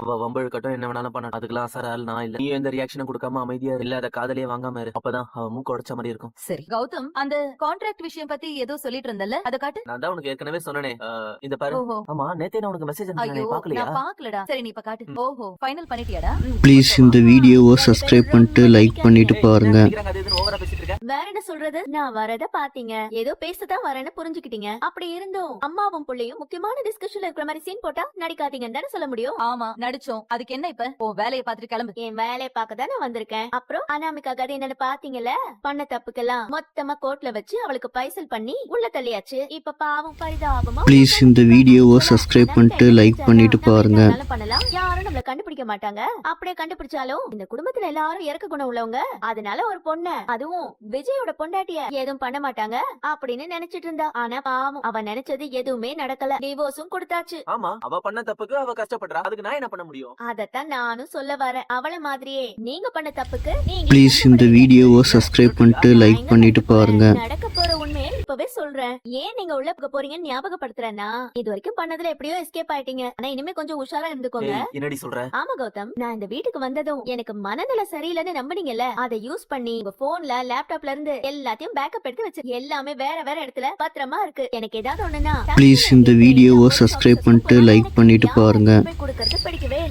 அவ வம்பு இழுக்கட்டும், என்ன வேணாலும் பண்ணட்டும். அதுக்கெல்லாம் அசர ஆள் நான் இல்ல. நீ எந்த ரியாக்ஷனும் கொடுக்காம அமைதியா இல்லாத காதலியே வாங்காம இரு. அப்பதான் அவ மூக்கு உடைச்ச மாதிரி இருக்கும். சரி கௌதம், அந்த கான்ட்ராக்ட் விஷயம் பத்தி ஏதோ சொல்லிட்டு இருந்தல்ல, அத காட்டு. நான் தான் உனக்கு ஏற்கனவே சொன்னனே. இந்த பாரு. ஓஹோ. ஆமா, நேத்தே நான் உனக்கு மெசேஜ் அனுப்பினேன், ஐயோ பாக்கலையா? நான் பாக்கலடா. சரி நீ இப்ப காட்டு. ஓஹோ, ஃபைனல் பண்ணிட்டியாடா? ப்ளீஸ் இந்த வீடியோவை சப்ஸ்கிரைப் பண்ணிட்டு லைக் பண்ணிட்டு பாருங்க. அது எதுன்னு ஓவரா பேசிட்டு இருக்க? வேற என்ன சொல்றது? நான் வரத பாத்தீங்க, ஏதோ பேசதான் வரேன்னு புரிஞ்சுக்கிட்டீங்க. அப்படி இருந்தும் அம்மாவும் புள்ளையும் முக்கியமான டிஸ்கஷன்ல இருக்கிற மாதிரி சீன் போட்டா நடிக்காதீங்கன்னு தானே சொல்ல முடியும். ஆமா நடிச்சோம், அதுக்கு என்ன இப்ப? ஓ வேலையை பாத்துட்டு கிளம்பு. என் வேலையை பார்க்க தானே வந்திருக்கேன். அப்புறம் அனாமிகா கதை என்னன்னு பாத்தீங்கல்ல? பண்ண தப்புக்கெல்லாம் மொத்தமா கோர்ட்ல வச்சு அவளுக்கு பைசல் பண்ணி உள்ள தள்ளியாச்சு. இப்ப பாவம் பரிதாபமா ப்ளீஸ் இந்த வீடியோவை சப்ஸ்கிரைப் பண்ணிட்டு லைக் பண்ணிட்டு பாருங்க. பண்ணலாம், யாரும் நம்மள கண்டுபிடிக்க மாட்டாங்க. அப்படியே கண்டுபிடிச்சாலும் இந்த குடும்பத்துல எல்லாரும் இறக்க குணம் உள்ளவங்க. அதனால ஒரு பொண்ண, அதுவும் விஜயோட பொண்டாட்டிய எதுவும் பண்ண மாட்டாங்க அப்படின்னு நினைச்சிட்டு இருந்தா. ஆனா பாவம், அவ நினைச்சது எதுவுமே நடக்கல. டிவோர்ஸும் கொடுத்தாச்சு. ஆமா, அவ பண்ண தப்புக்கு அவ கஷ்டப்படுறா. அதுக்கு நான் என்ன பண்ண முடியும்? அதத்தான் நானும் சொல்ல வரேன். அவள மாதிரியே நீங்க பண்ண தப்புக்கு நீங்க ப்ளீஸ் இந்த வீடியோவை சப்ஸ்கிரைப் பண்ணிட்டு லைக் பண்ணிட்டு பாருங்க. நடக்க போற உண்மையை இப்பவே சொல்றேன். ஏன் நீங்க உள்ள போக போறீங்கன்னு ஞாபகப்படுத்துறேன்னா, இது வரைக்கும் பண்ணதுல எப்படியோ எஸ்கேப் ஆயிட்டீங்க. ஆனா இனிமே கொஞ்சம் உஷாரா இருந்துக்கோங்க. ஏய், என்னடி சொல்ற? ஆமா கௌதம், நான் இந்த வீட்டுக்கு வந்ததும் எனக்கு மனநிலை சரியில்லைன்னு நம்பினீங்கல்ல, அதை யூஸ் பண்ணி உங்க போன்ல லேப்டாப்ல இருந்து எல்லாத்தையும் பேக்கப் எடுத்து வச்சு எல்லாமே வேற வேற இடத்துல பத்திரமா இருக்கு. எனக்கு ஏதாவது ஒண்ணுன்னா ப்ளீஸ் இந்த வீடியோவை சப்ஸ்கிரைப் பண்ணிட்டு லைக் பண்ணிட்டு பாருங்க. கொடுக்கறது